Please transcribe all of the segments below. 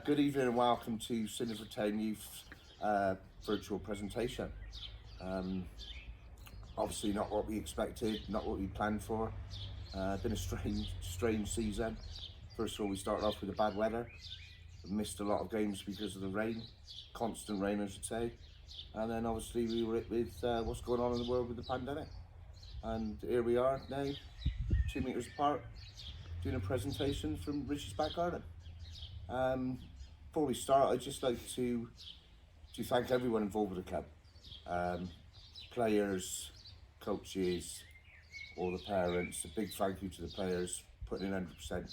Good evening and welcome to Cinderford Town Youth's virtual presentation. Obviously not what we expected, not what we planned for. Been a strange season. First of all, we started off with the bad weather. Missed a lot of games because of the rain, constant rain I should say. And then obviously we were hit with what's going on in the world with the pandemic. And here we are now, 2 meters apart, doing a presentation from Rich's back garden. Before we start, I'd just like to thank everyone involved with the club. Players, coaches, all the parents. A big thank you to the players, putting in 100%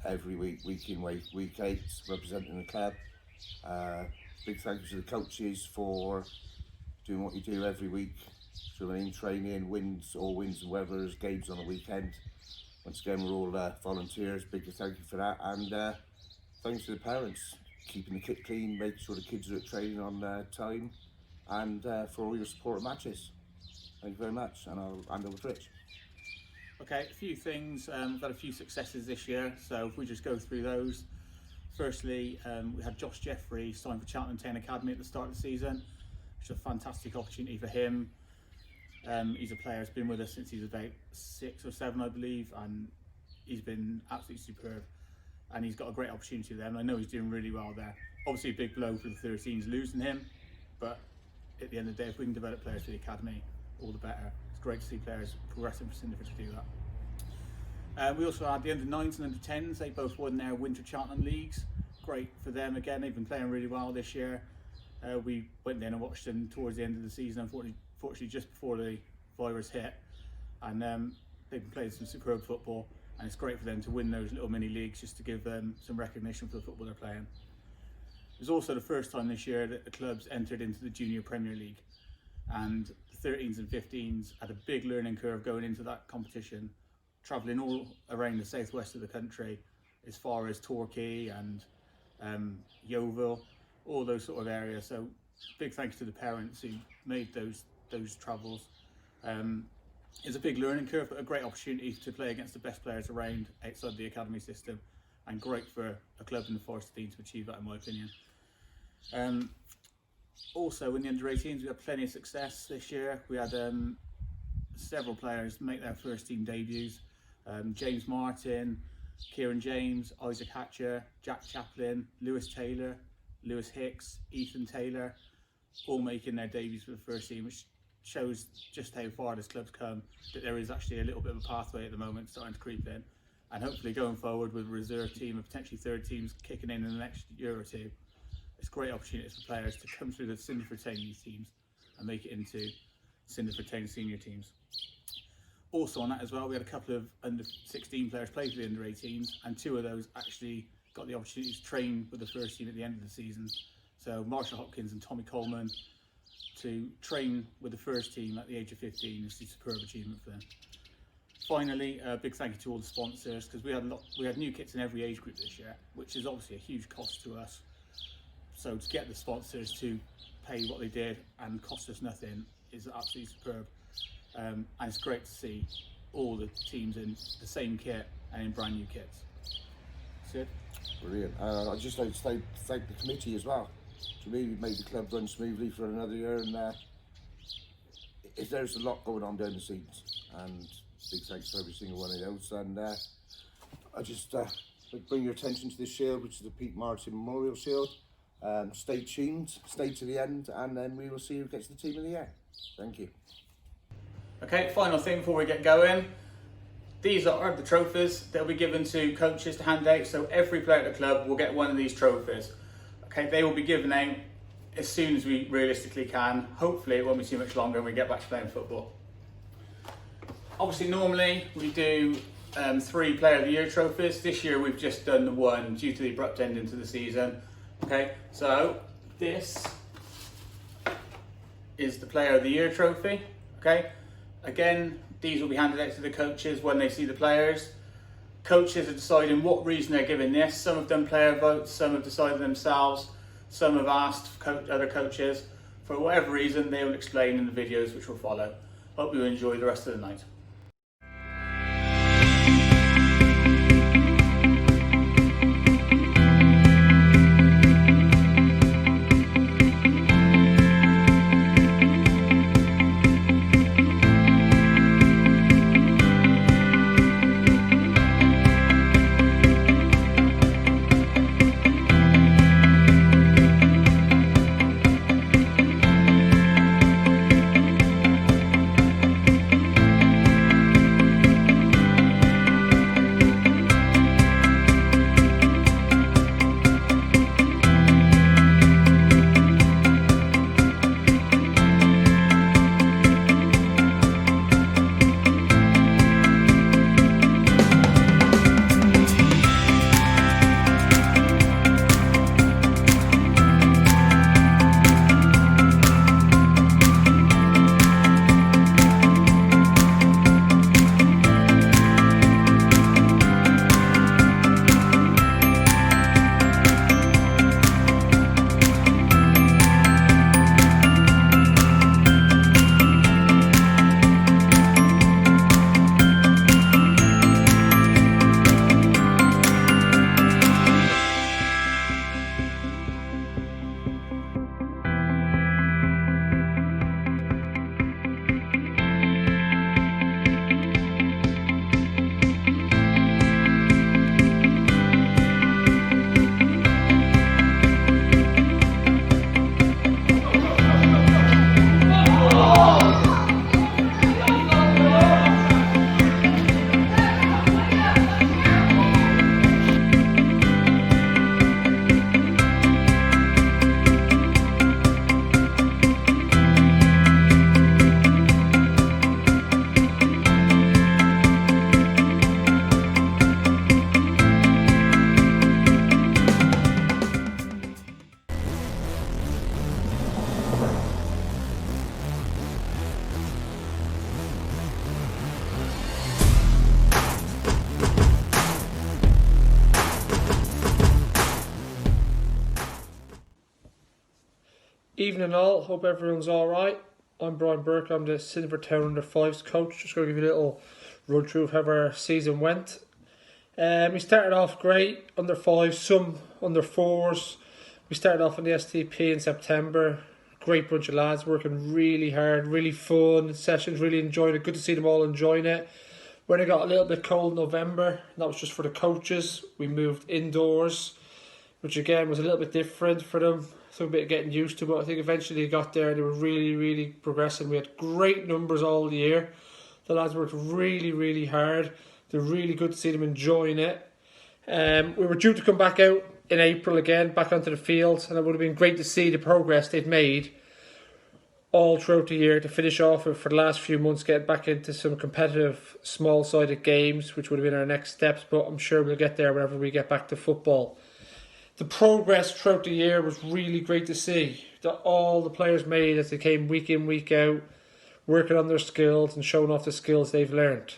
every week, week in, week out, representing the club. Big thank you to the coaches for doing what you do every week, swimming, training, wins and weathers, games on the weekend. Once again, we're all volunteers. Big thank you for that, and thanks to the parents, keeping the kit clean, making sure the kids are at training on time, and for all your support of matches. Thank you very much, and I'll hand over to Rich. Okay, a few things. We've had a few successes this year, so if we just go through those. Firstly, we had Josh Jeffrey signed for Cheltenham Town Academy at the start of the season, which is a fantastic opportunity for him. He's a player who's been with us since he's about 6 or 7, I believe, and he's been absolutely superb. And he's got a great opportunity there, and I know he's doing really well there. Obviously a big blow for the 13s losing him, but at the end of the day, if we can develop players for the academy, all the better. It's great to see players progressing for Cinderford to do that. We also had the under-9s and under-10s. They both won their Winter Cheltenham Leagues. Great for them again, they've been playing really well this year. We went in and watched them towards the end of the season, unfortunately just before the virus hit, and they've been playing some superb football, and it's great for them to win those little mini leagues just to give them some recognition for the football they're playing. It was also the first time this year that the clubs entered into the Junior Premier League, and the 13s and 15s had a big learning curve going into that competition, travelling all around the southwest of the country as far as Torquay and Yeovil, all those sort of areas. So big thanks to the parents who made those travels. It's a big learning curve, but a great opportunity to play against the best players around outside the academy system, and great for a club in the Forest team to achieve that, in my opinion. Also in the under-18s, we had plenty of success this year. We had several players make their first team debuts. James Martin, Kieran James, Isaac Hatcher, Jack Chaplin, Lewis Taylor, Lewis Hicks, Ethan Taylor, all making their debuts for the first team, which shows just how far this club's come, that there is actually a little bit of a pathway at the moment starting to creep in, and hopefully going forward with a reserve team and potentially third teams kicking in the next year or two, it's great opportunities for players to come through the Cinderford Town youth teams and make it into Cinderford Town senior teams. Also on that as well, we had a couple of under 16 players play for the under 18s, and 2 of those actually got the opportunity to train with the first team at the end of the season. So Marshall Hopkins and Tommy Coleman to train with the first team at the age of 15 is a superb achievement for them. Finally, a big thank you to all the sponsors, because we had new kits in every age group this year, which is obviously a huge cost to us. So to get the sponsors to pay what they did and cost us nothing is absolutely superb. And it's great to see all the teams in the same kit and in brand new kits. Sid? Brilliant. I'd just like to thank the committee as well. To me, we've made the club run smoothly for another year, and there's a lot going on behind the scenes, and big thanks to every single one of those. And I just bring your attention to this shield, which is the Pete Martin Memorial Shield. Stay tuned, stay to the end, and then we will see who gets the team of the year. Thank you. Okay, final thing before we get going. These are the trophies that will be given to coaches to hand out, so every player at the club will get one of these trophies. Okay, they will be given out as soon as we realistically can. Hopefully it won't be too much longer and we get back to playing football. Obviously normally we do 3 Player of the Year trophies. This year we've just done the 1 due to the abrupt ending to the season. Okay, so this is the Player of the Year trophy. Okay, again, these will be handed out to the coaches when they see the players. Coaches are deciding what reason they're giving this. Some have done player votes, some have decided themselves, some have asked other coaches. For whatever reason, they will explain in the videos which will follow. Hope you enjoy the rest of the night. Evening all, hope everyone's alright. I'm Brian Burke, I'm the Cinderford Town Under 5s coach. Just going to give you a little run through of how our season went. We started off great, under 5s, some under 4s. We started off in the STP in September. Great bunch of lads working really hard, really fun sessions, really enjoying it. Good to see them all enjoying it. When it got a little bit cold in November, that was just for the coaches, we moved indoors, which again was a little bit different for them. So a bit of getting used to, but I think eventually they got there and they were really progressing. We had great numbers all year. The lads worked really hard. They're really good to see them enjoying it. We were due to come back out in April again, back onto the field, and it would have been great to see the progress they've made all throughout the year to finish off with for the last few months, getting back into some competitive small-sided games, which would have been our next steps, but I'm sure we'll get there whenever we get back to football. The progress throughout the year was really great to see, that all the players made as they came week in, week out, working on their skills and showing off the skills they've learned.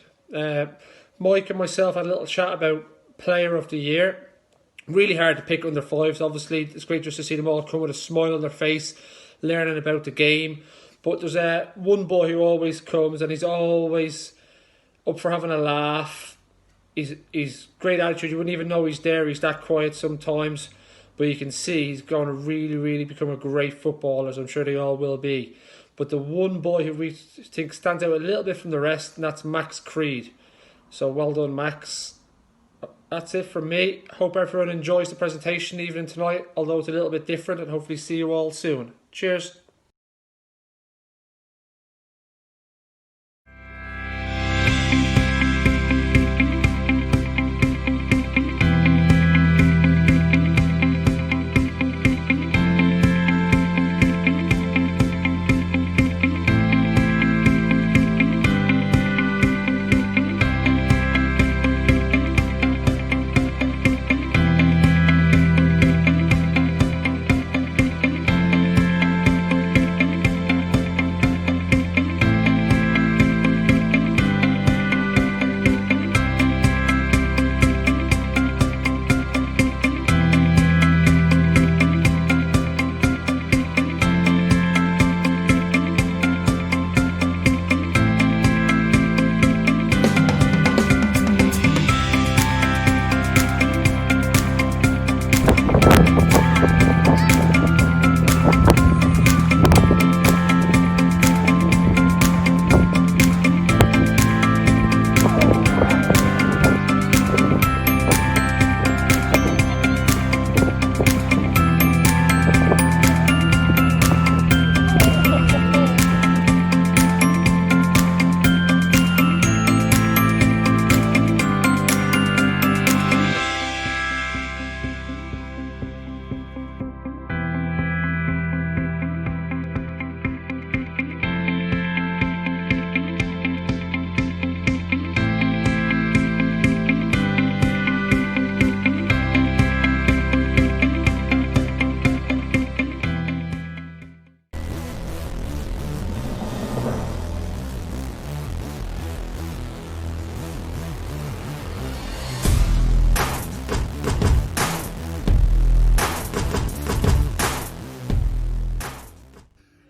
Mike and myself had a little chat about player of the year. Really hard to pick under 5s, obviously. It's great just to see them all come with a smile on their face, learning about the game. But there's one boy who always comes and he's always up for having a laugh. He's great attitude. You wouldn't even know he's there. He's that quiet sometimes. But you can see he's going to really become a great footballer, as I'm sure they all will be. But the one boy who we think stands out a little bit from the rest, and that's Max Creed. So well done, Max. That's it from me. Hope everyone enjoys the presentation even tonight, although it's a little bit different, and hopefully see you all soon. Cheers.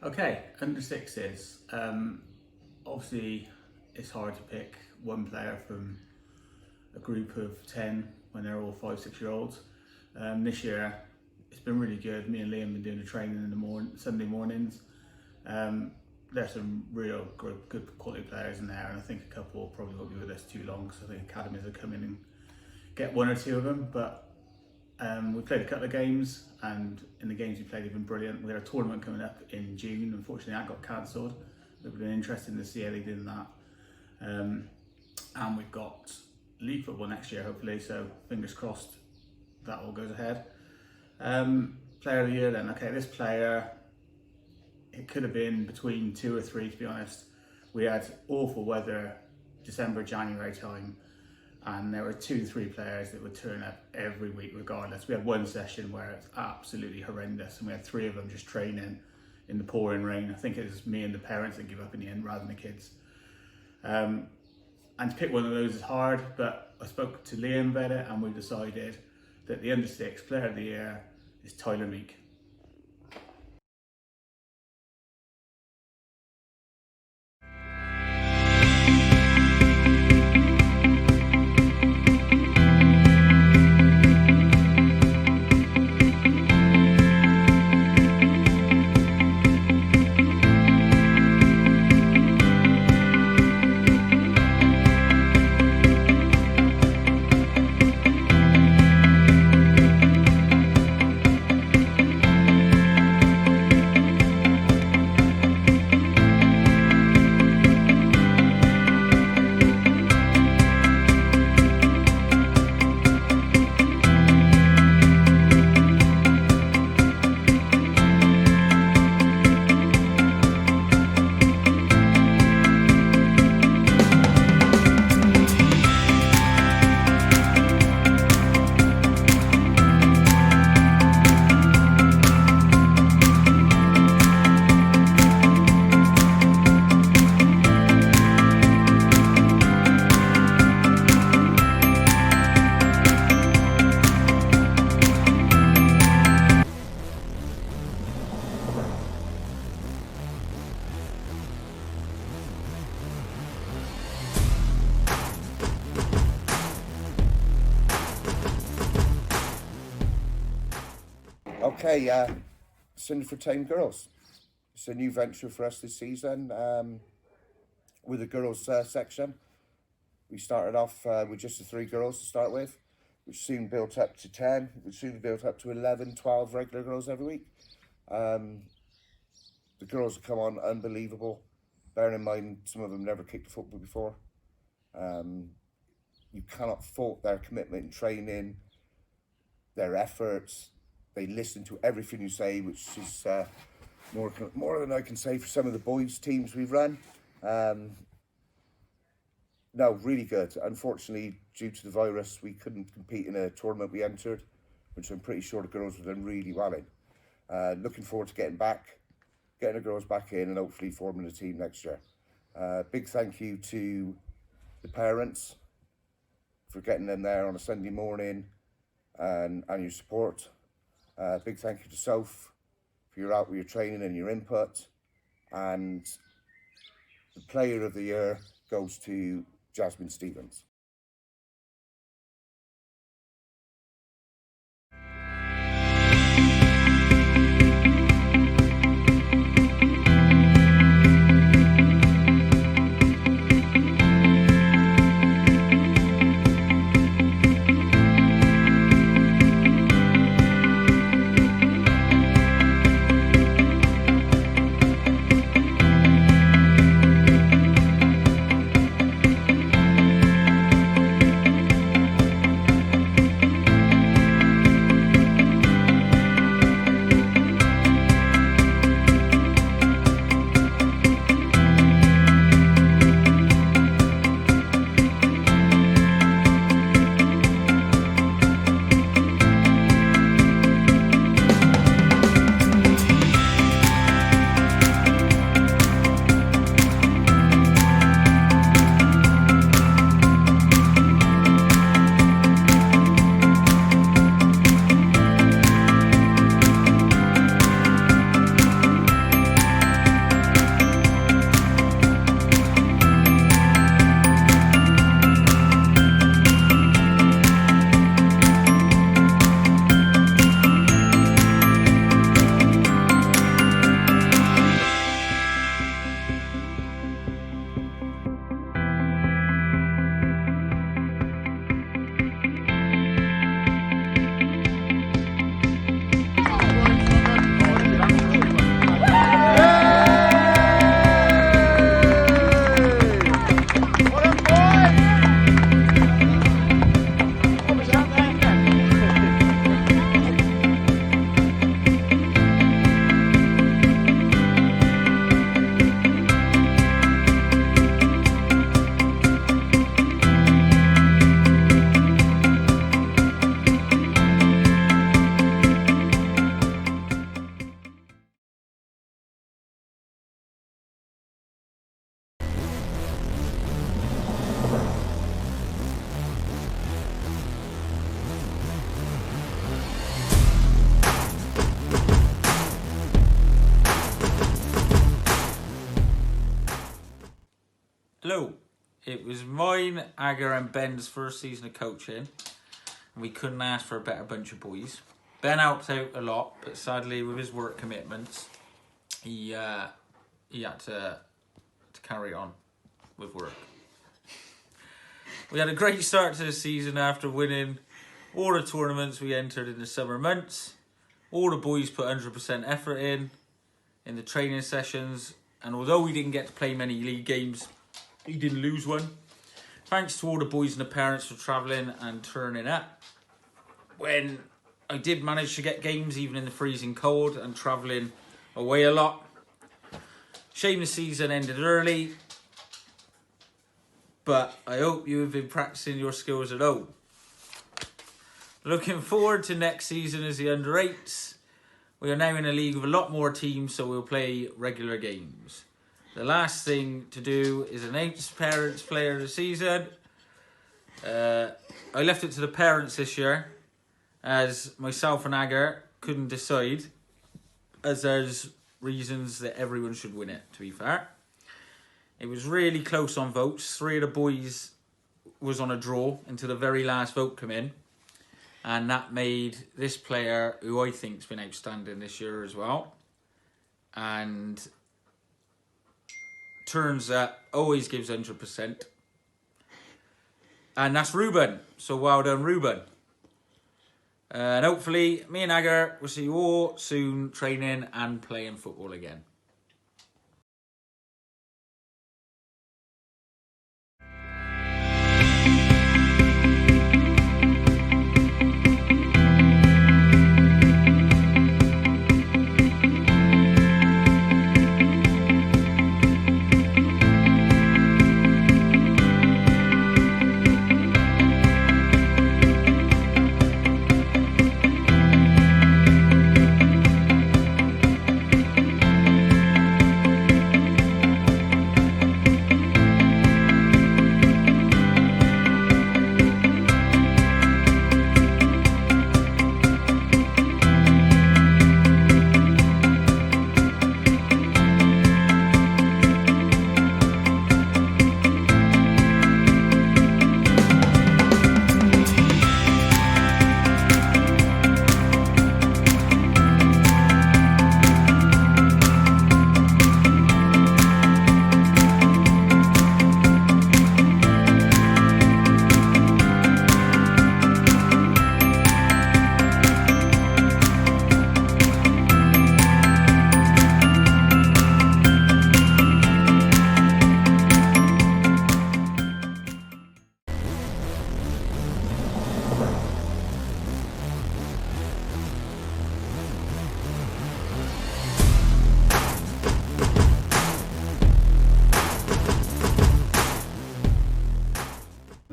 Okay, under 6s. Obviously, it's hard to pick one player from a group of 10 when they're all 5-6-year-olds. This year, it's been really good. Me and Liam have been doing the training in the Sunday mornings. There's some real good quality players in there, and I think a couple probably won't be with us too long, because I think academies will come in and get one or two of them. But we played a couple of games, and in the games we played, they've been brilliant. We had a tournament coming up in June. Unfortunately, that got cancelled. It would have been interesting to see how they did in that. And we've got league football next year, hopefully, so fingers crossed that all goes ahead. Player of the year then. Okay, this player, it could have been between 2 or 3, to be honest. We had awful weather December, January time, and there were 2-3 players that would turn up every week regardless. We had one session where it's absolutely horrendous, and we had 3 of them just training in the pouring rain. I think it was me and the parents that give up in the end rather than the kids. And to pick one of those is hard, but I spoke to Liam about it, and we decided that the under 6 player of the year is Tyler Meek. Okay, Cinderford Town Girls. It's a new venture for us this season with the girls section. We started off with just the 3 girls to start with, which soon built up to 10, which soon built up to 11, 12 regular girls every week. The girls have come on unbelievable, bearing in mind some of them never kicked a football before. You cannot fault their commitment in training, their efforts. They listen to everything you say, which is more than I can say for some of the boys' teams we've run. No, really good. Unfortunately, due to the virus, we couldn't compete in a tournament we entered, which I'm pretty sure the girls have done really well in. Looking forward to getting the girls back in and hopefully forming a team next year. Big thank you to the parents for getting them there on a Sunday morning and your support. Big thank you to Soph for your out with your training and your input. And the player of the year goes to Jasmine Stevens. Hello, it was mine, Agger and Ben's first season of coaching, and we couldn't ask for a better bunch of boys. Ben helped out a lot, but sadly with his work commitments, he had to carry on with work. We had a great start to the season after winning all the tournaments we entered in the summer months. All the boys put 100% effort in the training sessions, and although we didn't get to play many league games, we didn't lose one. Thanks to all the boys and the parents for travelling and turning up. When I did manage to get games, even in the freezing cold, and travelling away a lot. Shame the season ended early, but I hope you have been practising your skills at home. Looking forward to next season as the under-8s. We are now in a league with a lot more teams, so we'll play regular games. The last thing to do is announce Parents Player of the Season. I left it to the parents this year, as myself and Agger couldn't decide, as there's reasons that everyone should win it, to be fair. It was really close on votes. 3 of the boys was on a draw until the very last vote come in. and that made this player, who I think's been outstanding this year as well, and turns up, always gives 100%, and that's Ruben. So well done, Ruben. And hopefully, me and Agar will see you all soon training and playing football again.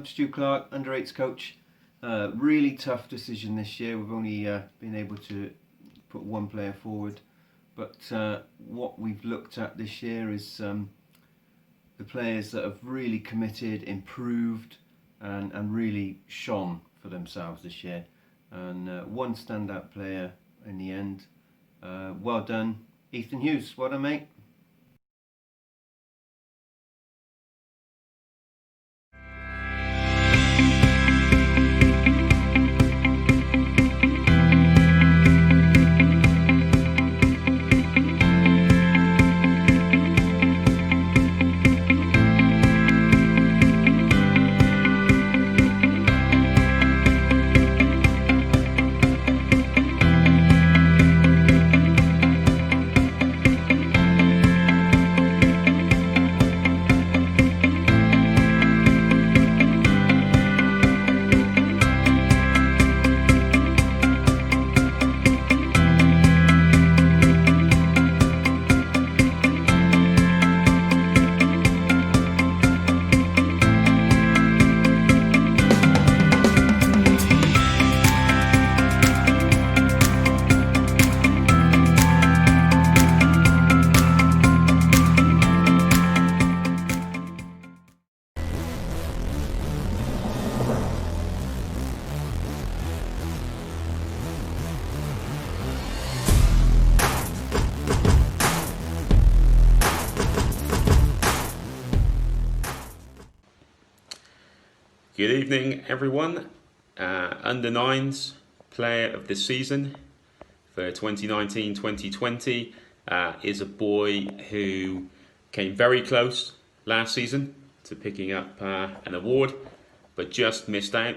Stu Clark, under-8s coach. Really tough decision this year. We've only been able to put one player forward, but what we've looked at this year is the players that have really committed, improved, and really shone for themselves this year. And one standout player in the end. Well done, Ethan Hughes. Well done, mate. Good evening, everyone. Under 9s player of the season for 2019-2020 is a boy who came very close last season to picking up an award, but just missed out.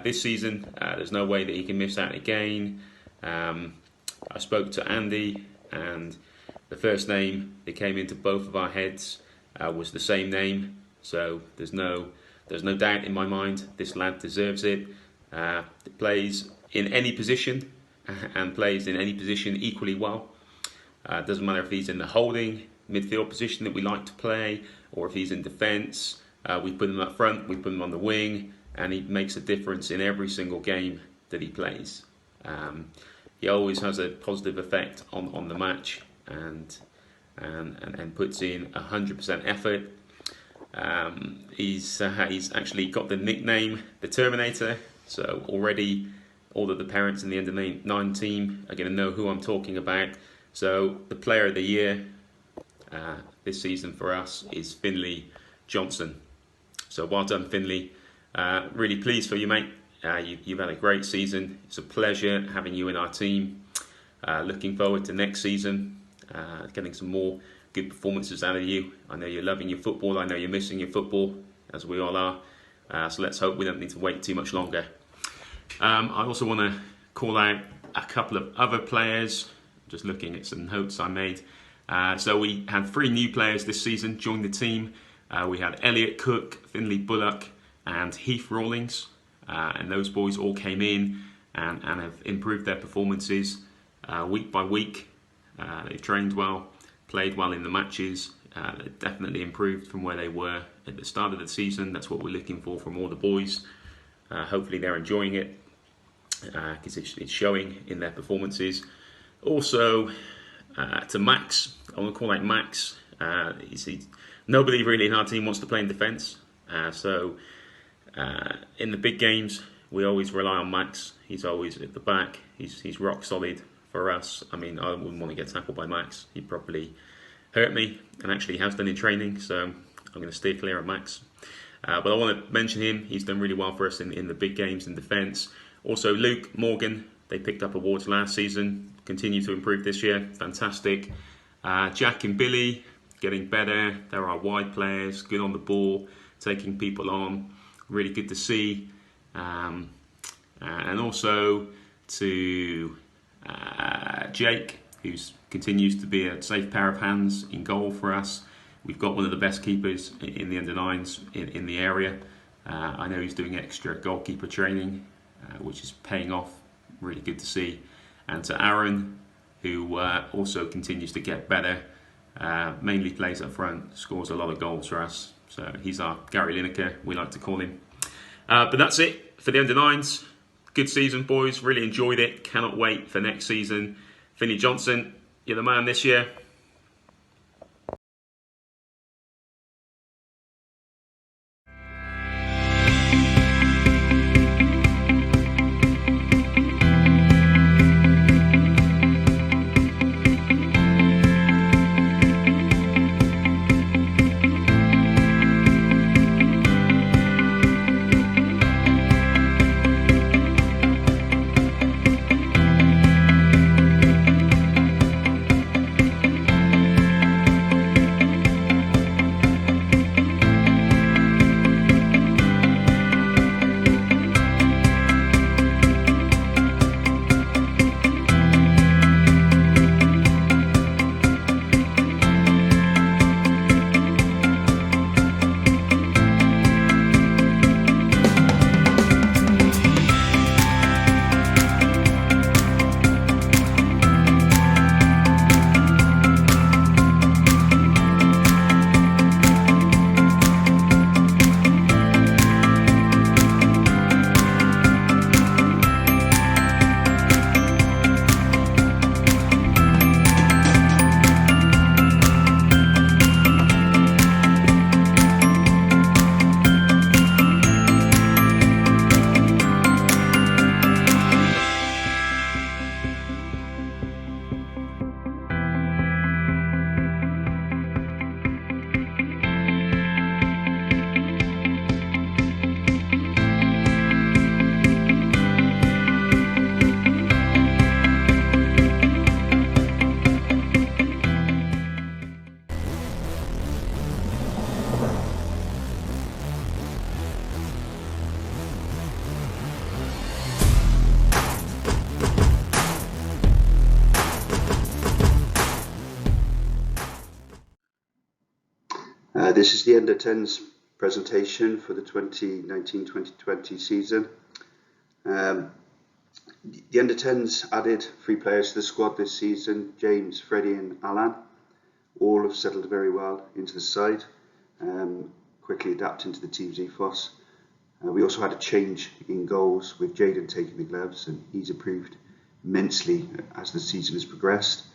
This season, there's no way that he can miss out again. I spoke to Andy, and the first name that came into both of our heads was the same name, so there's no doubt in my mind this lad deserves it. He plays in any position and plays in any position equally well. Doesn't matter if he's in the holding midfield position that we like to play, or if he's in defence. We put him up front, we put him on the wing, and he makes a difference in every single game that he plays. He always has a positive effect on the match, and puts in 100% effort. He's actually got the nickname the Terminator, so already all of the parents in the under 9 team are going to know who I'm talking about. So the player of the year this season for us is Finley Johnson. So well done, Finley. Really pleased for you, mate. You've had a great season. It's a pleasure having you in our team. Looking forward to next season, getting some more good performances out of you. I know you're loving your football. I know you're missing your football, as we all are. So let's hope we don't need to wait too much longer. I also want to call out a couple of other players. Just looking at some notes I made. So we had 3 new players this season join the team. We had Elliot Cook, Finley Bullock, and Heath Rawlings. And those boys all came in and have improved their performances week by week. They've trained well, played well in the matches. They've definitely improved from where they were at the start of the season. That's what we're looking for from all the boys. Hopefully they're enjoying it because it's showing in their performances. Also, to Max, I want to call out Max. Nobody really in our team wants to play in defence. So in the big games, we always rely on Max. He's always at the back. He's rock solid for us. I mean, I wouldn't want to get tackled by Max. He'd probably hurt me, and actually has done in training. So I'm going to steer clear of Max. But I want to mention him. He's done really well for us in the big games in defence. Also, Luke, Morgan, they picked up awards last season. Continue to improve this year. Fantastic. Jack and Billy, getting better. They're our wide players, good on the ball, taking people on. Really good to see. And also to Jake, who continues to be a safe pair of hands in goal for us. We've got one of the best keepers in the under-9s in the area. I know he's doing extra goalkeeper training, which is paying off. Really good to see. And to Aaron, who also continues to get better, mainly plays up front, scores a lot of goals for us. So he's our Gary Lineker, we like to call him. But that's it for the under-9s. Good season, boys. Really enjoyed it. Cannot wait for next season. Finney Johnson, you're the man this year. This is the Under-10s presentation for the 2019-2020 season. The Under-10s added 3 players to the squad this season, James, Freddie and Alan. All have settled very well into the side, quickly adapting to the team's ethos. We also had a change in goals with Jaden taking the gloves, and he's improved immensely as the season has progressed.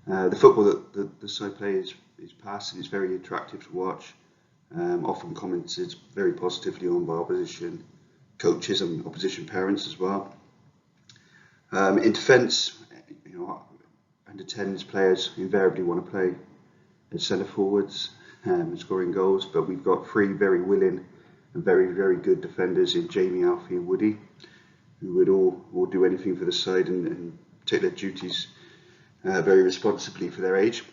The football that the side plays is passing is very attractive to watch, often commented very positively on by opposition coaches and opposition parents as well. In defence, under-10s players invariably want to play as centre forwards and scoring goals, but we've got 3 very willing and very, very good defenders in Jamie, Alfie and Woody, who would all do anything for the side and take their duties very responsibly for their age.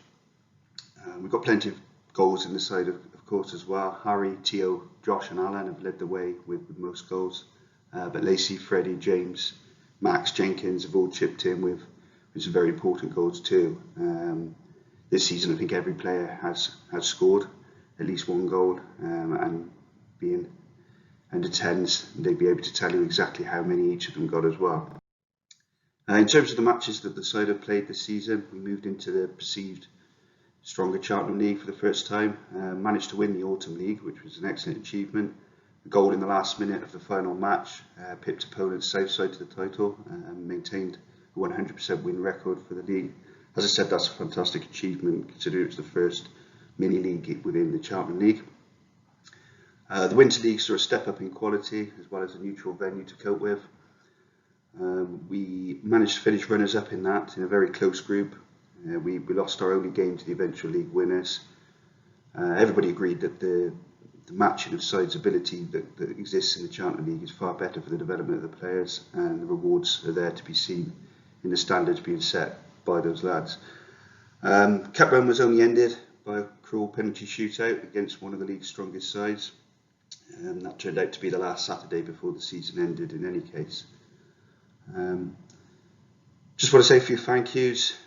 We've got plenty of goals in the side, of course, as well. Harry, Tio, Josh and Alan have led the way with most goals. But Lacey, Freddie, James, Max, Jenkins have all chipped in with some very important goals too. This season, I think every player has scored at least one goal, and being under 10s, they'd be able to tell you exactly how many each of them got as well. In terms of the matches that the side have played this season, we moved into the perceived stronger Cheltenham League for the first time, managed to win the Autumn League, which was an excellent achievement. A goal in the last minute of the final match pipped opponents south side to the title and maintained a 100% win record for the league. As I said, that's a fantastic achievement considering it was the first mini league within the Cheltenham League. The Winter League saw a step up in quality as well as a neutral venue to cope with. We managed to finish runners up in that in a very close group. We lost our only game to the eventual league winners. Everybody agreed that the matching of sides' ability that exists in the Cheltenham League is far better for the development of the players, and the rewards are there to be seen in the standards being set by those lads. Cup run was only ended by a cruel penalty shootout against one of the league's strongest sides, and that turned out to be the last Saturday before the season ended in any case. Just want to say a few thank yous.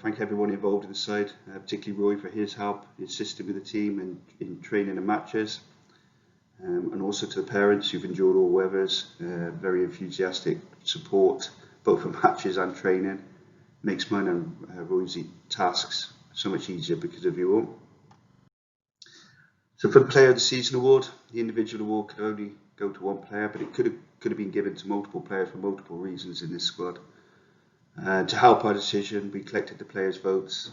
Thank everyone involved in the side, particularly Roy for his help, assisting with the team in training and matches, and also to the parents who've endured all weathers. Very enthusiastic support both for matches and training. Makes mine and Roy's tasks so much easier because of you all. So for the Player of the Season award, the individual award could only go to one player, but it could have been given to multiple players for multiple reasons in this squad. To help our decision, we collected the players' votes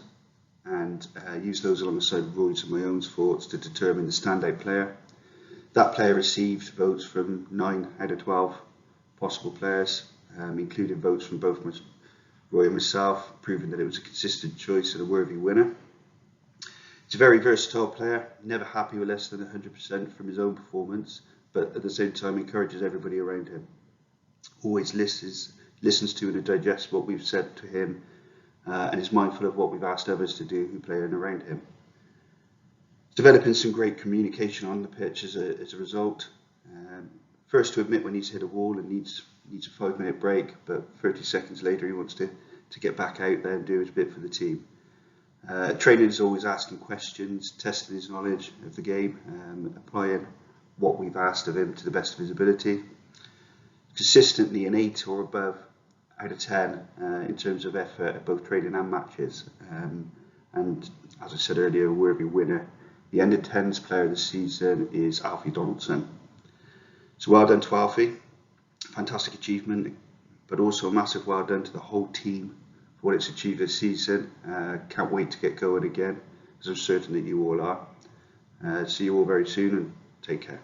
and used those alongside Roy's and my own thoughts to determine the standout player. That player received votes from 9 out of 12 possible players, including votes from both Roy and myself, proving that it was a consistent choice and a worthy winner. He's a very versatile player, never happy with less than 100% from his own performance, but at the same time encourages everybody around him. Always listens to and digests what we've said to him, and is mindful of what we've asked others to do who play in around him. He's developing some great communication on the pitch as a result. First to admit when he's hit a wall and needs a 5-minute break, but 30 seconds later he wants to get back out there and do his bit for the team. Training is always asking questions, testing his knowledge of the game, applying what we've asked of him to the best of his ability. Consistently an 8 or above out of 10 in terms of effort at both training and matches, and as I said earlier, a worthy winner. The under 10s player of the season is Alfie Donaldson. So well done to Alfie, fantastic achievement, but also a massive well done to the whole team for what it's achieved this season. Can't wait to get going again, as I'm certain that you all are. See you all very soon and take care.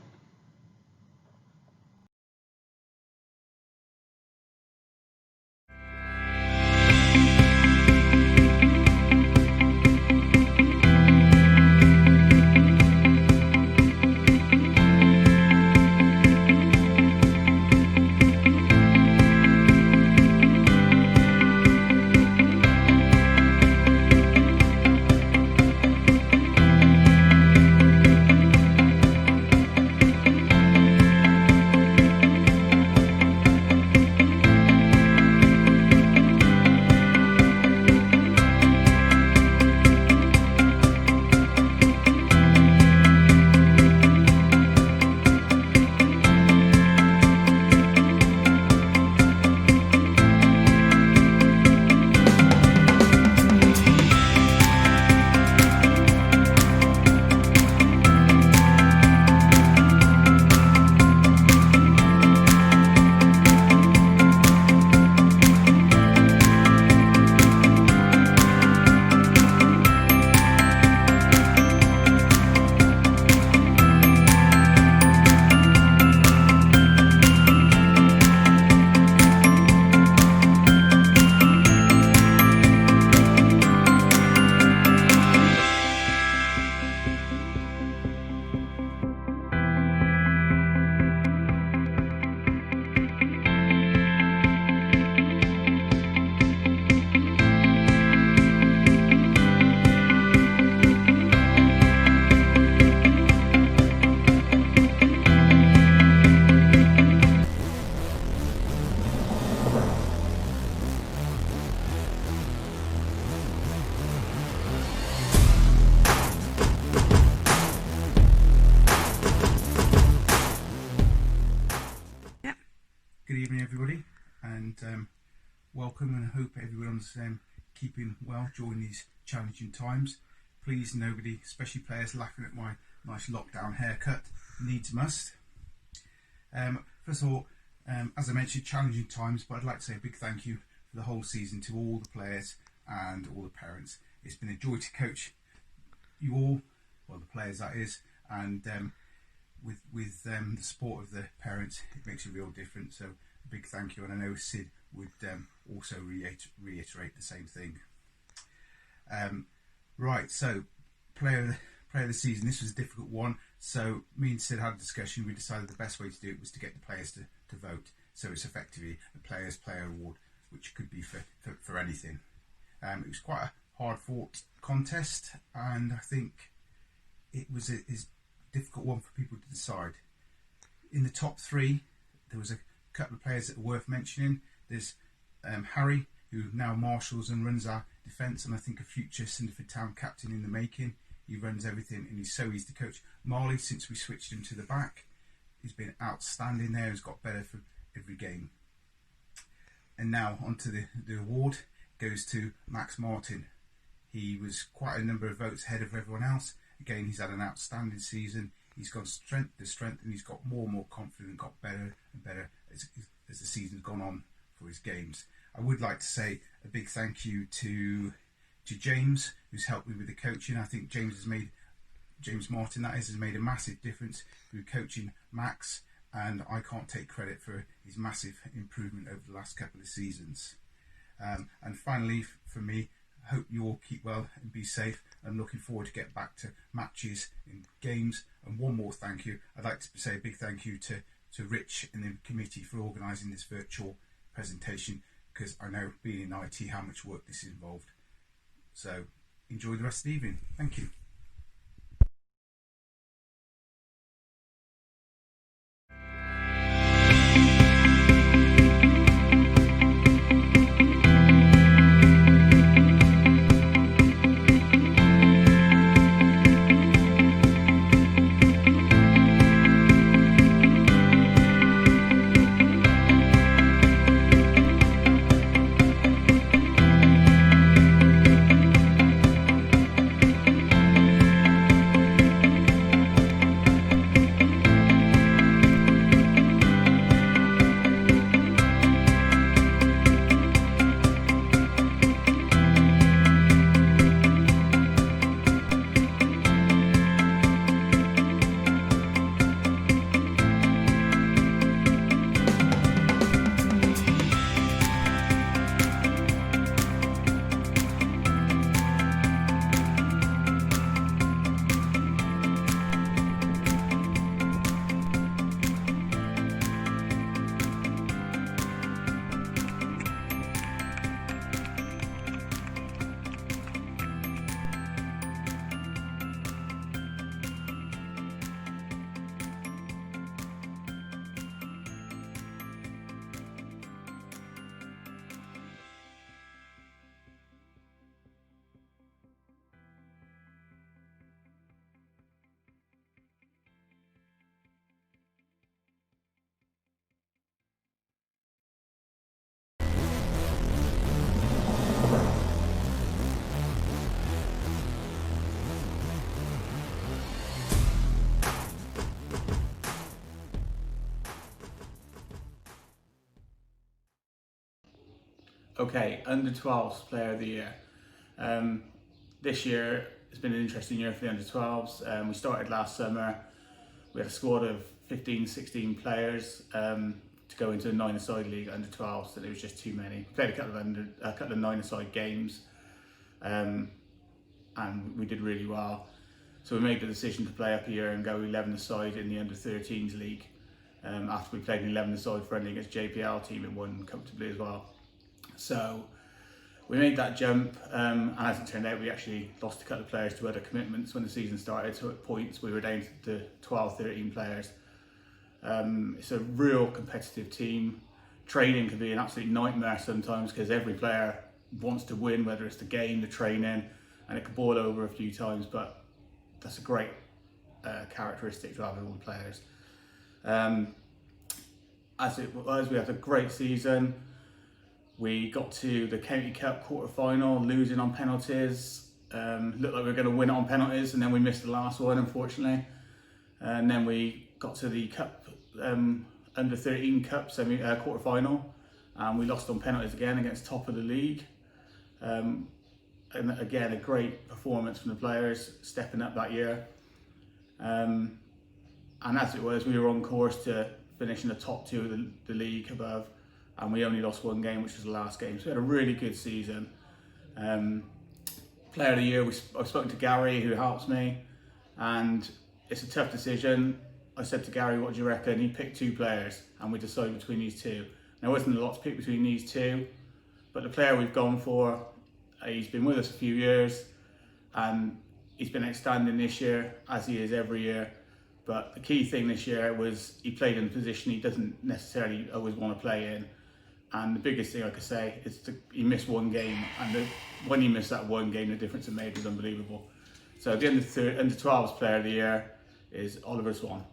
everyone's keeping well during these challenging times. Please, nobody, especially players, laughing at my nice lockdown haircut. Needs must. First of all, as I mentioned, challenging times, but I'd like to say a big thank you for the whole season to all the players and all the parents. It's been a joy to coach you all, well, the players that is, and with the support of the parents, it makes a real difference. So a big thank you, and I know Sid would also reiterate the same thing. Right, so player of the season. This was a difficult one. So me and Sid had a discussion. We decided the best way to do it was to get the players to vote. So it's effectively a Players' Player Award, which could be for anything. It was quite a hard-fought contest, and I think it was a difficult one for people to decide. In the top three, there was a couple of players that are worth mentioning. There's Harry, who now marshals and runs our defence, and I think a future Cinderford Town captain in the making. He runs everything, and he's so easy to coach. Marley, since we switched him to the back, he's been outstanding there. He's got better for every game. And now onto the award goes to Max Martin. He was quite a number of votes ahead of everyone else. Again, he's had an outstanding season. He's gone strength to strength, and he's got more and more confident, got better and better as the season's gone on for his games. I would like to say a big thank you to James, who's helped me with the coaching. I think James Martin, has made a massive difference through coaching Max, and I can't take credit for his massive improvement over the last couple of seasons. And finally, for me, I hope you all keep well and be safe. I'm looking forward to get back to matches and games. And one more thank you. I'd like to say a big thank you to Rich and the committee for organising this virtual presentation, because I know, being in IT, how much work this involved. So enjoy the rest of the evening. Thank you. Okay, under 12s player of the year. This year has been an interesting year for the under 12s. We started last summer. We had a squad of 15, 16 players to go into a 9-a-side league under 12s, and it was just too many. We played a couple of 9-a-side games, and we did really well. So we made the decision to play up a year and go 11-a-side in the under 13s league. After we played an 11-a-side friendly against JPL team and won comfortably as well. So we made that jump, and as it turned out, we actually lost a couple of players to other commitments when the season started. So at points we were down to 12, 13 players. It's a real competitive team. Training can be an absolute nightmare sometimes because every player wants to win, whether it's the game, the training, and it can boil over a few times, but that's a great characteristic to have in all the players. As it was, we had a great season. We got to the County Cup quarter-final, losing on penalties. Looked like we were going to win it on penalties, and then we missed the last one, unfortunately. And then we got to the Cup, under-13 Cup quarter-final, and we lost on penalties again against top of the league. And again, a great performance from the players, stepping up that year. And as it was, we were on course to finish in the top 2 of the league above, and we only lost 1 game, which was the last game. So we had a really good season. Player of the year, I've spoken to Gary, who helps me, and it's a tough decision. I said to Gary, what do you reckon? He picked 2 players, and we decided between these 2. There wasn't a lot to pick between these 2, but the player we've gone for, he's been with us a few years, and he's been outstanding this year, as he is every year. But the key thing this year was he played in a position he doesn't necessarily always want to play in. And the biggest thing I could say is he missed 1 game, and when he missed that 1 game, the difference it made was unbelievable. So the under 12s player of the year is Oliver Swan.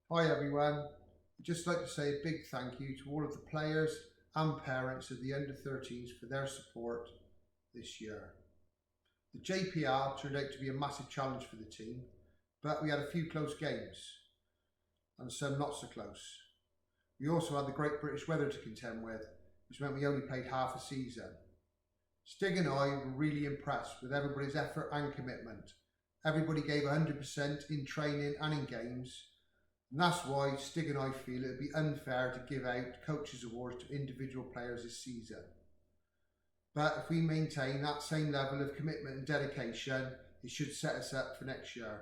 Hi everyone, I'd just like to say a big thank you to all of the players and parents of the under-13s for their support this year. The JPR turned out to be a massive challenge for the team, but we had a few close games and some not so close. We also had the Great British weather to contend with, which meant we only played half a season. Stig and I were really impressed with everybody's effort and commitment. Everybody gave 100% in training and in games. And that's why Stig and I feel it would be unfair to give out coaches' awards to individual players this season. But if we maintain that same level of commitment and dedication, it should set us up for next year.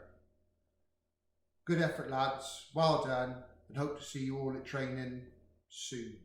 Good effort, lads, well done, and hope to see you all at training soon.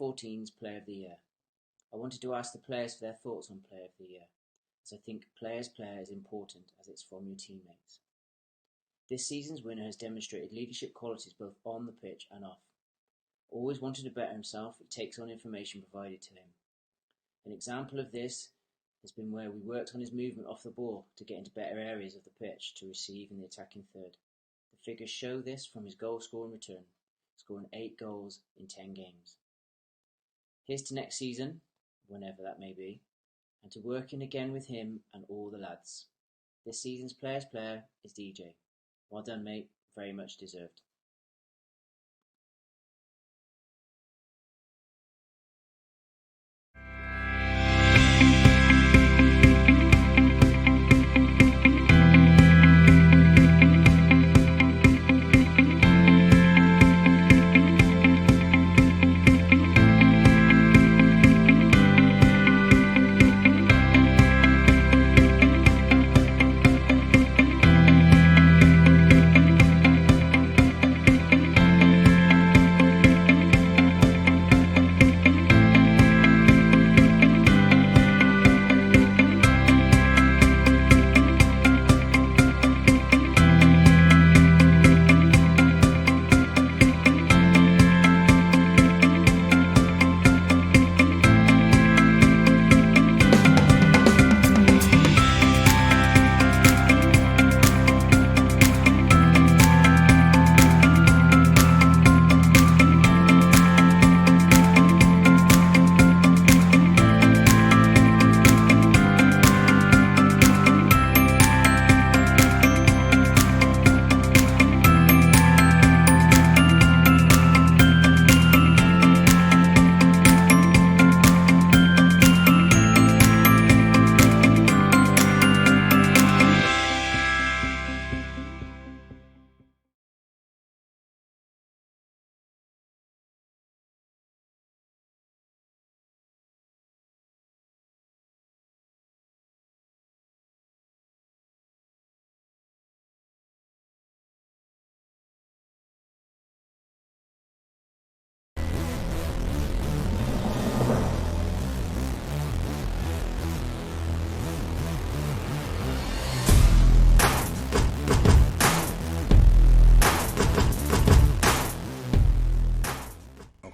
Under-14s Player of the Year. I wanted to ask the players for their thoughts on Player of the Year, as I think player's player is important as it's from your teammates. This season's winner has demonstrated leadership qualities both on the pitch and off. Always wanting to better himself, he takes on information provided to him. An example of this has been where we worked on his movement off the ball to get into better areas of the pitch to receive in the attacking third. The figures show this from his goal score and return, scoring 8 goals in 10 games. Here's to next season, whenever that may be, and to working again with him and all the lads. This season's player's player is DJ. Well done, mate. Very much deserved.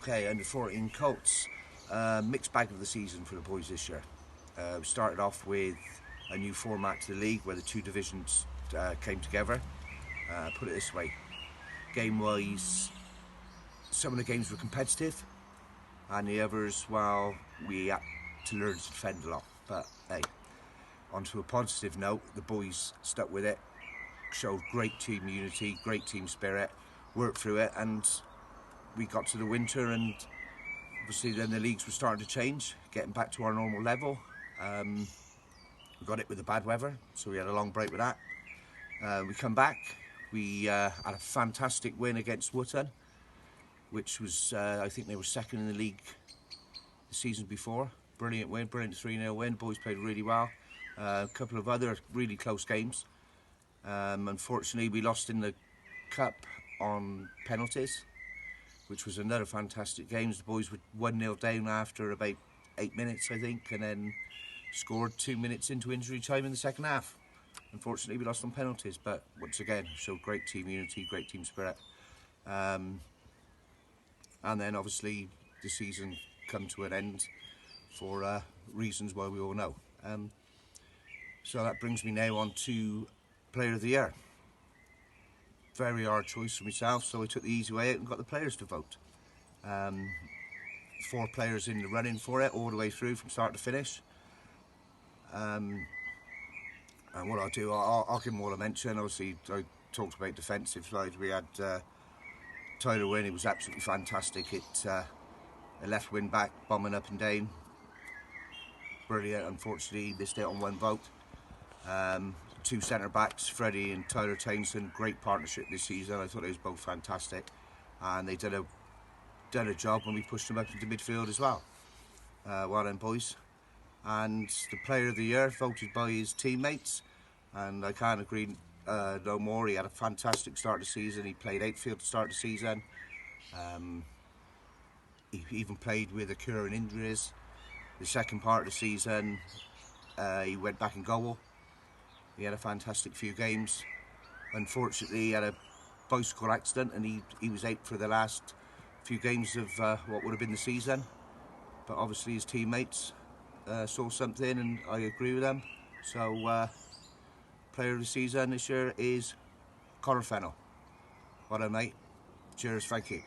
Okay, under-14 Colts. Mixed bag of the season for the boys this year. We started off with a new format to the league where the two divisions came together. Put it this way, game-wise, some of the games were competitive and the others, well, we had to learn to defend a lot. But hey, onto a positive note, the boys stuck with it, showed great team unity, great team spirit, worked through it, and we got to the winter, and obviously then the leagues were starting to change, getting back to our normal level. We got it with the bad weather, so we had a long break with that. We come back, we had a fantastic win against Wootton, which was, I think they were second in the league the season before. Brilliant win, brilliant 3-0 win, boys played really well. A couple of other really close games. Unfortunately, we lost in the cup on penalties, which was another fantastic game. The boys were 1-0 down after about 8 minutes, I think, and then scored 2 minutes into injury time in the second half. Unfortunately, we lost on penalties, but once again, showed great team unity, great team spirit. And then obviously the season come to an end for reasons why we all know. So that brings me now on to Player of the Year. Very hard choice for myself, so I took the easy way out and got the players to vote. 4 players in the running for it, all the way through from start to finish. And what I'll do, I'll give them all a mention. Obviously, I talked about defensive side. We had Tyler Wynn, he was absolutely fantastic. A left wing back, bombing up and down. Brilliant. Unfortunately, he missed out on 1 vote. 2 centre backs, Freddie and Tyler Townsend, great partnership this season. I thought they was both fantastic, and they did a job when we pushed them up into midfield as well. Well done, boys. And the Player of the Year voted by his teammates, and I can't agree no more. He had a fantastic start to the season. He played outfield to start the season. he even played with occurring injuries. The second part of the season, he went back in goal. He had a fantastic few games. Unfortunately, he had a bicycle accident and he was out for the last few games of what would have been the season. But obviously his teammates saw something, and I agree with them. So player of the season this year is Conor Fennell. Well done, mate. Cheers, thank you.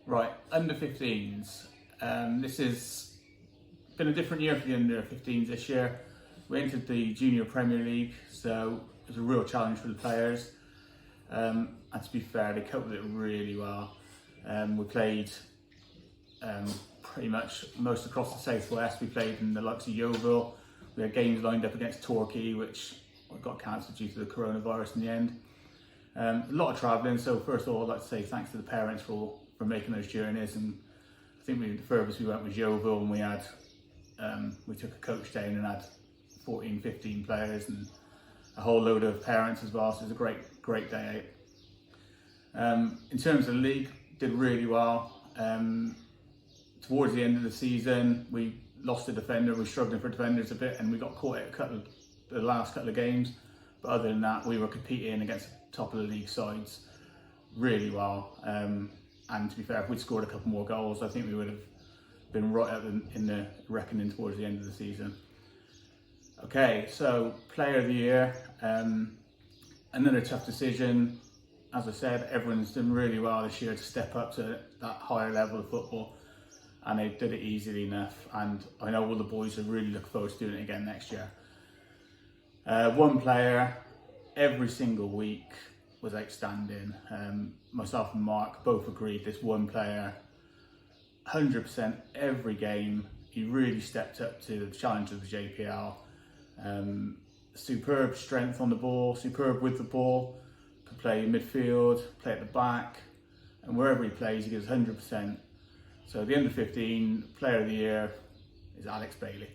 Right, under 15s. This has been a different year for the under 15s this year. We entered the Junior Premier League, so it was a real challenge for the players. And to be fair, they coped with it really well. We played pretty much most across the southwest. We played in the likes of Yeovil. We had games lined up against Torquay, which got cancelled due to the coronavirus in the end. A lot of travelling, so first of all I'd like to say thanks to the parents for making those journeys. And I think the furthest we went was Yeovil, and we took a coach down and had 14, 15 players and a whole load of parents as well, so it was a great day out. In terms of the league, did really well. Towards the end of the season, we lost a defender. We were struggling for defenders a bit, and we got caught at the last couple of games. But other than that, we were competing against top of the league sides really well. And to be fair, if we'd scored a couple more goals, I think we would have been right up in the reckoning towards the end of the season. Okay, so player of the year, another tough decision. As I said, everyone's done really well this year to step up to that higher level of football, and they did it easily enough. And I know all the boys are really looking forward to doing it again next year. One player every single week was outstanding. Myself and Mark both agreed this one player, 100% every game. He really stepped up to the challenge of the JPL. Superb strength on the ball, superb with the ball, can play midfield, play at the back, and wherever he plays he gives 100%. So the under 15 player of the year is Alex Bailey.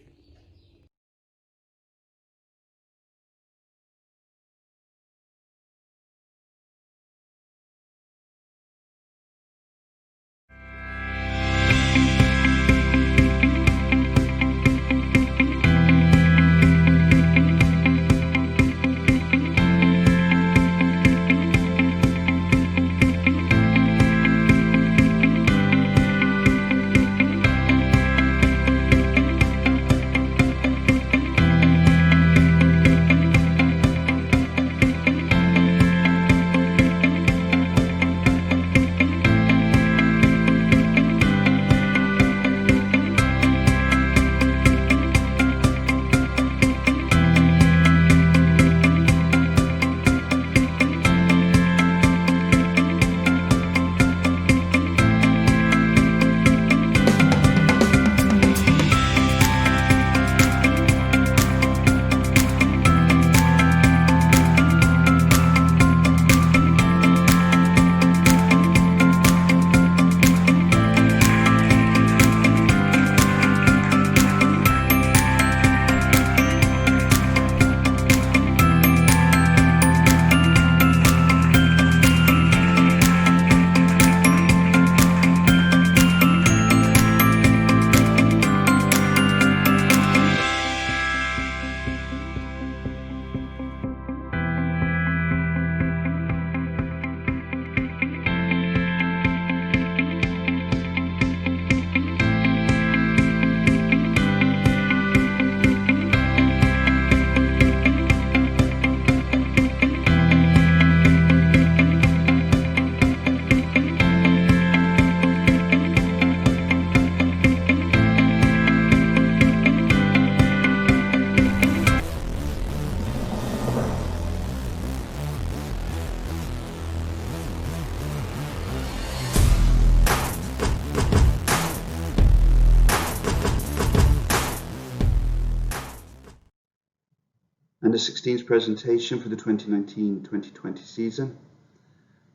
Under 16s presentation for the 2019-2020 season.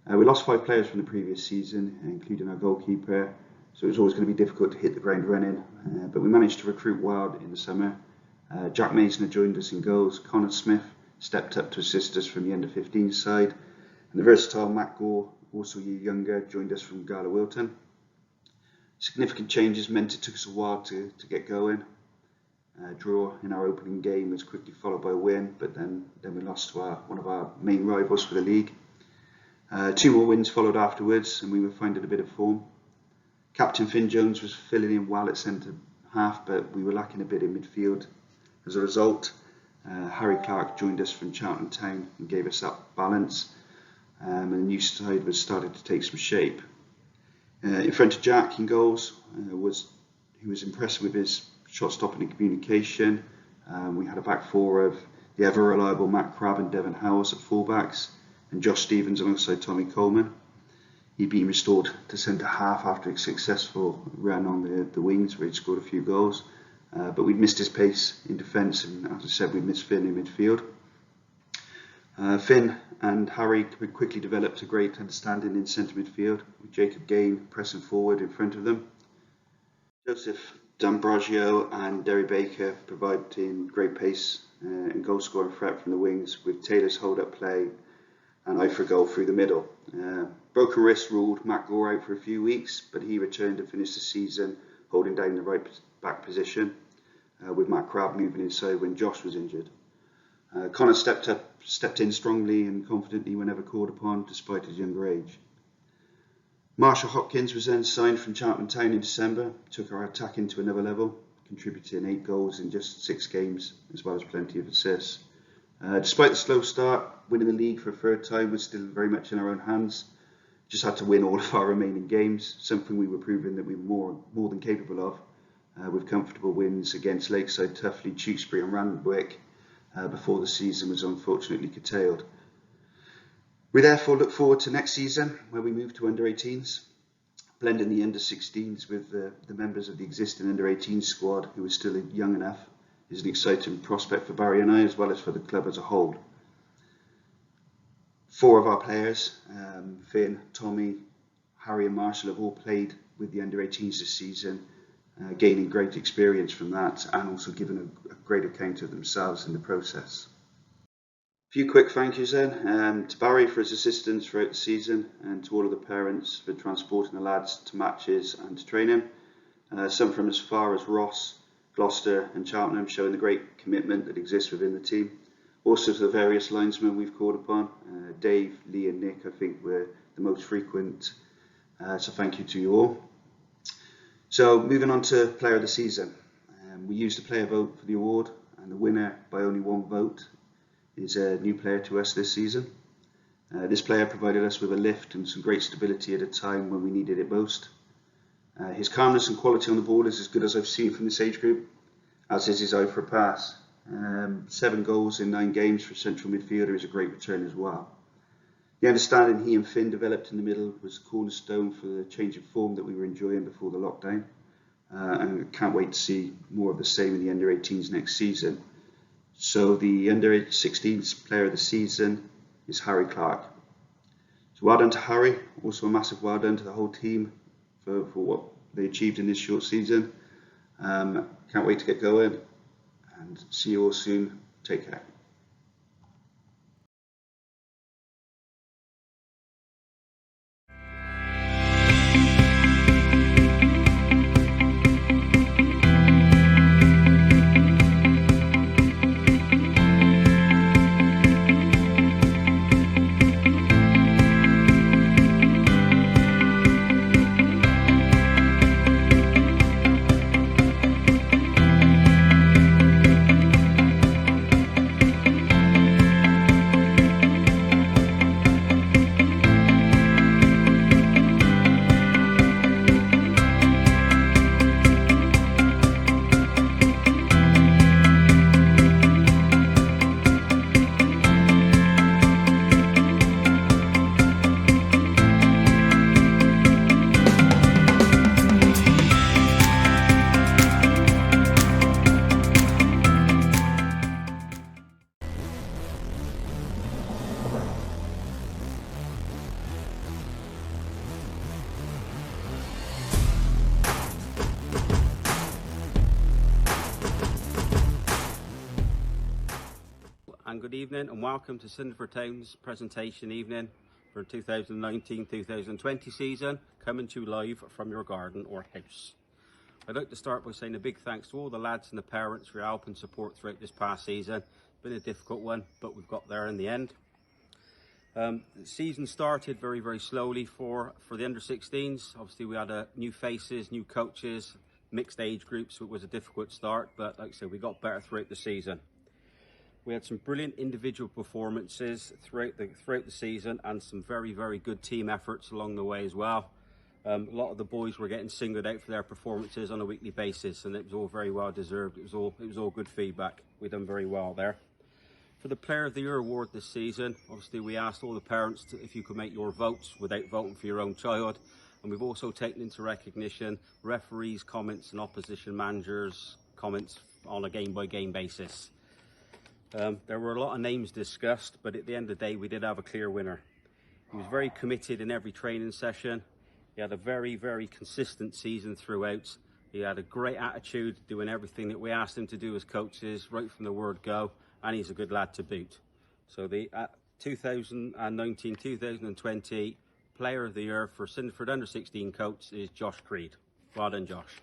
We lost 5 players from the previous season, including our goalkeeper, so it was always going to be difficult to hit the ground running, but we managed to recruit well in the summer. Jack Mason had joined us in goals, Connor Smith stepped up to assist us from the under 15s side, and the versatile Matt Gore, also a year younger, joined us from Gala Wilton. Significant changes meant it took us a while to get going. Draw in our opening game was quickly followed by a win, but then we lost to one of our main rivals for the league. 2 more wins followed afterwards, and we were finding a bit of form. Captain Finn Jones was filling in well at centre half, but we were lacking a bit in midfield. As a result, Harry Clark joined us from Charlton Town and gave us that balance, and the new side was starting to take some shape. In front of Jack in goals, he was impressive with his shot stopping and communication. We had a back 4 of the ever reliable Matt Crabb and Devon Howells at fullbacks, and Josh Stevens alongside Tommy Coleman. He'd been restored to centre half after a successful run on the wings where he'd scored a few goals, but we'd missed his pace in defence, and as I said, we'd missed Finn in midfield. Finn and Harry quickly developed a great understanding in centre midfield, with Jacob Gain pressing forward in front of them. Joseph D'Ambrosio and Derry Baker providing great pace and goal scoring threat from the wings, with Taylor's hold up play and eye for goal through the middle. Broken wrist ruled Matt Gore out for a few weeks, but he returned and finished the season holding down the right back position, with Matt Crabb moving inside when Josh was injured. Connor stepped in strongly and confidently whenever called upon, despite his younger age. Marshall Hopkins was then signed from Charlton Town in December, took our attacking to another level, contributing 8 goals in just 6 games, as well as plenty of assists. Despite the slow start, winning the league for a 3rd time was still very much in our own hands. Just had to win all of our remaining games, something we were proving that we were more than capable of, with comfortable wins against Lakeside, Tuffley, Tewkesbury and Randwick, before the season was unfortunately curtailed. We therefore look forward to next season, where we move to under-18s, blending the under-16s with the members of the existing under-18 squad who are still young enough is an exciting prospect for Barry and I, as well as for the club as a whole. 4 of our players, Finn, Tommy, Harry and Marshall, have all played with the under-18s this season, gaining great experience from that and also giving a great account of themselves in the process. A few quick thank yous then to Barry for his assistance throughout the season, and to all of the parents for transporting the lads to matches and to training. Some from as far as Ross, Gloucester and Cheltenham, showing the great commitment that exists within the team. Also to the various linesmen we've called upon, Dave, Lee and Nick I think were the most frequent, so thank you to you all. So moving on to player of the season. We used a player vote for the award, and the winner by only 1 vote is a new player to us this season. This player provided us with a lift and some great stability at a time when we needed it most. His calmness and quality on the ball is as good as I've seen from this age group, as is his eye for a pass. 7 goals in 9 games for a central midfielder is a great return as well. The understanding he and Finn developed in the middle was a cornerstone for the change of form that we were enjoying before the lockdown, and I can't wait to see more of the same in the under-18s next season. So the under-16s player of the season is Harry Clark. So well done to Harry, also a massive well done to the whole team for what they achieved in this short season. Can't wait to get going, and see you all soon. Take care. And good evening and welcome to Cinderford Town's presentation evening for 2019-2020 season, coming to you live from your garden or house. I'd like to start by saying a big thanks to all the lads and the parents for your help and support throughout this past season. It's been a difficult one, but we've got there in the end. The season started very, very slowly for the under-16s. Obviously we had new faces, new coaches, mixed age groups, so it was a difficult start, but like I said, we got better throughout the season. We had some brilliant individual performances throughout the season, and some very, very good team efforts along the way as well. A lot of the boys were getting singled out for their performances on a weekly basis, and it was all very well deserved. It was all good feedback. We done very well there. For the Player of the Year award this season, obviously we asked all the parents if you could make your votes without voting for your own child, and we've also taken into recognition referees' comments and opposition managers' comments on a game-by-game basis. There were a lot of names discussed, but at the end of the day, we did have a clear winner. He was very committed in every training session. He had a very, very consistent season throughout. He had a great attitude, doing everything that we asked him to do as coaches, right from the word go, and he's a good lad to boot. So the 2019-2020 Player of the Year for Cinderford Under-16 coach is Josh Creed. Well done, Josh.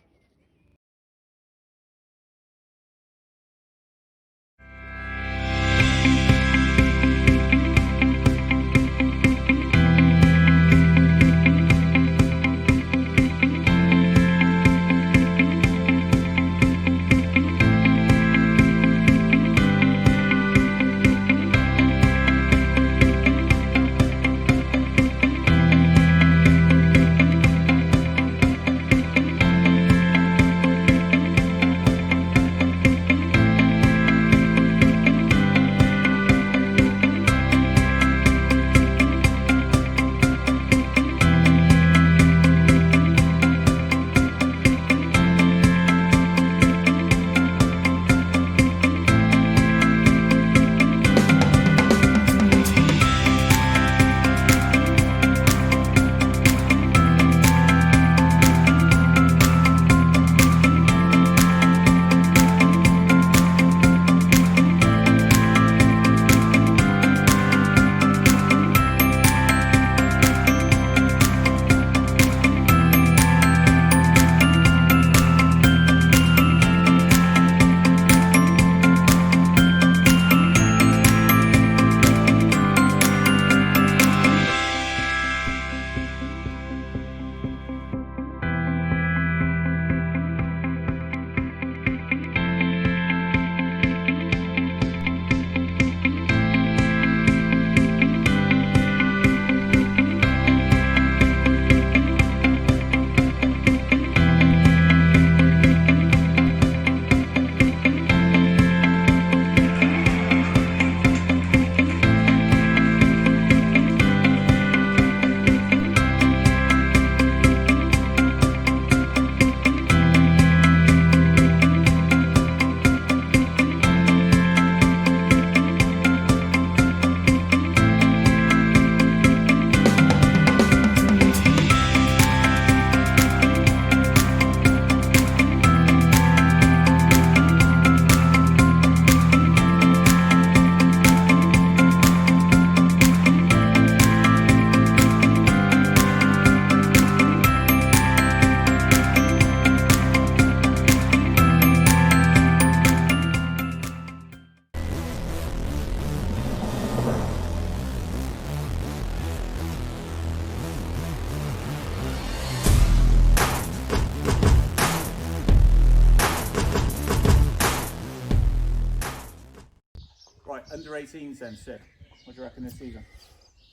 under-18s then, Sid? What do you reckon this season?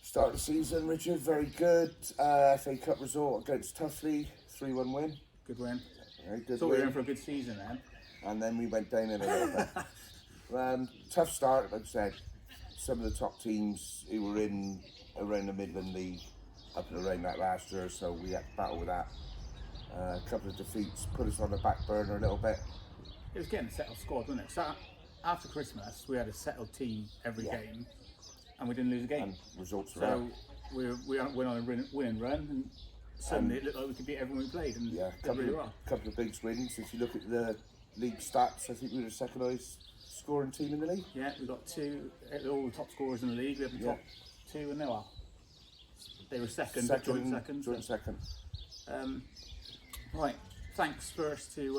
Start of the season, Richard, very good. FA Cup result against Tuffley, 3-1 win. Good win. Very good Thought win. we were in for a good season then. And then we went down in a little bit. Tough start, like I said. Some of the top teams who were in around the Midland League up and around that last year, so we had to battle with that. A couple of defeats put us on the back burner a little bit. It was getting a settled squad, wasn't it? So after Christmas, we had a settled team every game, and we didn't lose a game. And results were out. So we went on a winning run, and suddenly it looked like we could beat everyone we played, and Yeah, did really well. couple of big wins. If you look at the league stats, I think we were the second highest scoring team in the league. Yeah, we got all the top scorers in the league. We have the top two, and they were second, joint second. Right, thanks first to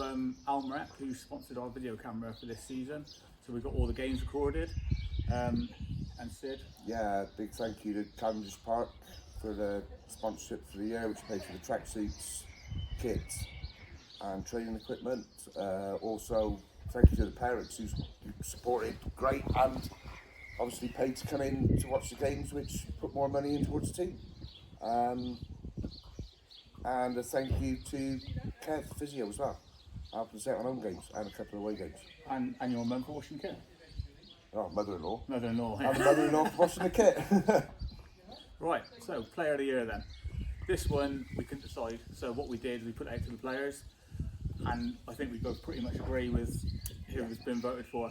Almrec, who sponsored our video camera for this season. So we got all the games recorded. And Sid? Yeah, big thank you to Cavendish Park for the sponsorship for the year, which paid for the tracksuits, kits and training equipment. Also, thank you to the parents who supported great and obviously paid to come in to watch the games, which put more money in towards the team. And a thank you to Kev Physio as well, helping us out on home games and a couple of away games. And your mum for washing the kit? Oh, mother-in-law. Mother-in-law. And the mother-in-law for washing the kit. Right, so player of the year then. This one we couldn't decide, so what we did, we put it out to the players, and I think we both pretty much agree with who has been voted for.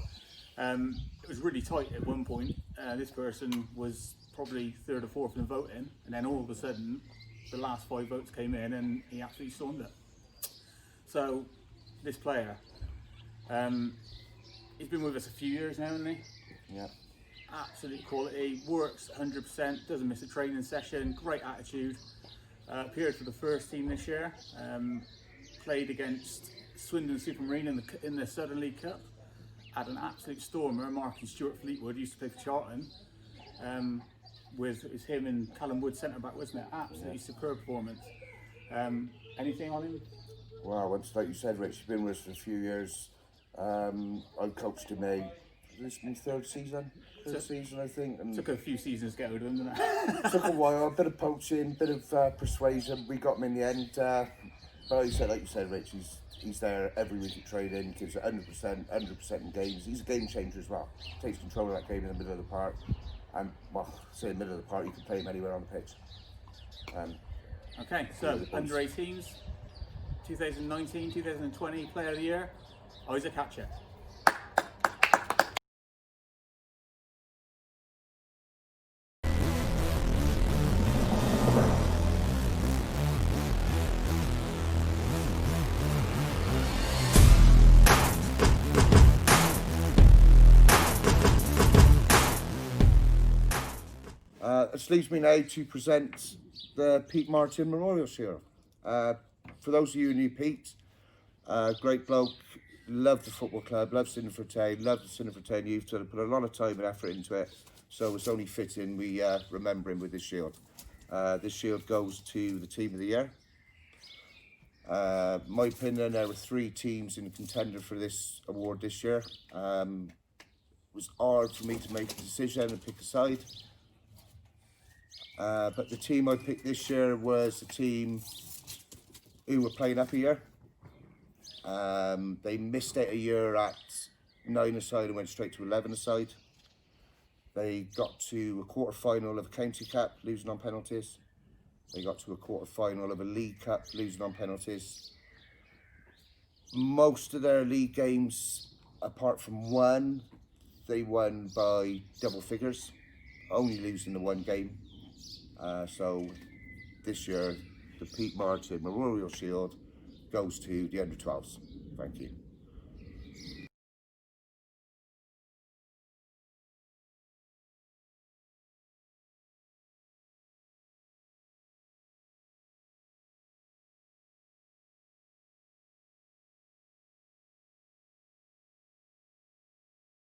It was really tight at one point. This person was probably third or fourth in voting, and then all of a sudden the last 5 votes came in and he absolutely stormed it. So this player, he's been with us a few years now, hasn't he? Yeah. Absolute quality, works 100%, doesn't miss a training session, great attitude. Appeared for the first team this year, played against Swindon Supermarine in the Southern League Cup. Had an absolute stormer, marking Stuart Fleetwood, used to play for Charlton. It was him and Callum Wood centre back, wasn't it? Absolutely superb performance. Anything on him? Well, once, like you said, Rich, he's been with us for a few years. I coached him this is my third season, I think. And took a few seasons to get rid of him, didn't it? Took a while, a bit of poaching, bit of persuasion. We got him in the end. But like you said, Rich, he's there every week at training, gives it 100% in games. He's a game changer as well. Takes control of that game in the middle of the park. And, well, say in the middle of the park, you can play him anywhere on the pitch. Okay, so under 18s, 2019, 2020 Player of the Year, Isaac Hatchett. This leaves me now to present the Pete Martin Memorial Shield. For those of you who knew Pete, great bloke, loved the football club, loved Cinderford Town, loved the Cinderford Town youth, so they put a lot of time and effort into it, so it's only fitting we remember him with this shield. This shield goes to the Team of the Year. My opinion, there were 3 teams in the contender for this award this year. It was hard for me to make a decision and pick a side. But the team I picked this year was the team who were playing up a year. They missed out a year at 9-a-side and went straight to 11-a-side. They got to a quarter-final of a county cup, losing on penalties. They got to a quarter-final of a league cup, losing on penalties. Most of their league games, apart from one, they won by double figures, only losing the one game. So this year, the Pete Martin Memorial Shield goes to the under-12s. Thank you.